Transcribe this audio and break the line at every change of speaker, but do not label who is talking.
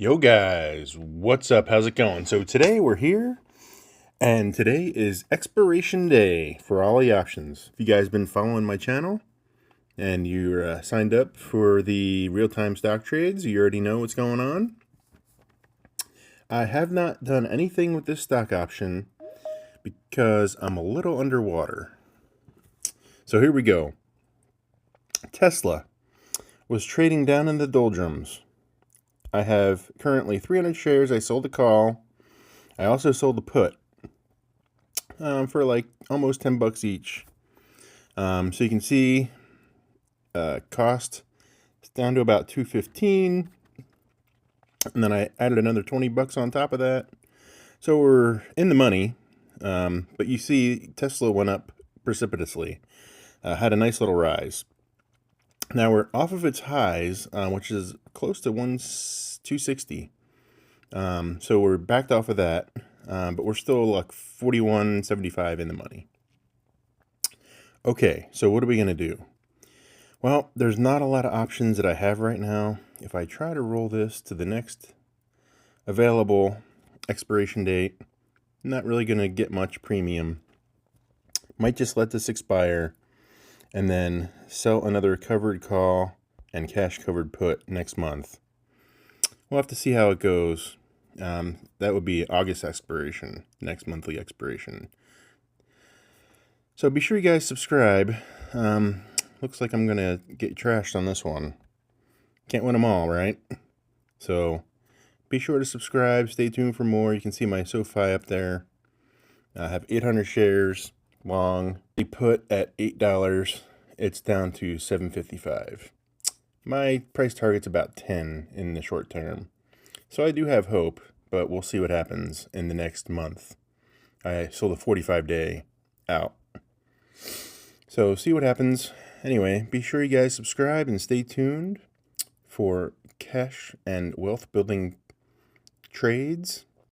Yo guys, what's up? How's it going? So today we're here, and today is expiration day for all the options. If you guys been following my channel and you're signed up for the real-time stock trades, you already know what's going on. I have not done anything with this stock option because I'm a little underwater. So here we go. Tesla was trading down in the doldrums. I have currently 300 shares. I sold the call. I also sold the put for like almost 10 bucks each. So you can see cost is down to about 215, and then I added another 20 bucks on top of that. So we're in the money, but you see Tesla went up precipitously, had a nice little rise. Now we're off of its highs, which is close to 260. So we're backed off of that, but we're still like 41.75 in the money. Okay, so what are we going to do? Well, there's not a lot of options that I have right now. If I try to roll this to the next available expiration date, I'm not really going to get much premium. Might just let this expire and then sell another covered call and cash covered put next month. We'll have to see how it goes. That would be August expiration, next monthly expiration. So be sure you guys subscribe. Looks like I'm going to get trashed on this one. Can't win them all, right? So be sure to subscribe. Stay tuned for more. You can see my SoFi up there. I have 800 shares long. They put at $8. It's down to $7.55. My price target's about 10 in the short term. So I do have hope, but we'll see what happens in the next month. I sold a 45-day out. So see what happens. Anyway, be sure you guys subscribe and stay tuned for cash and wealth building trades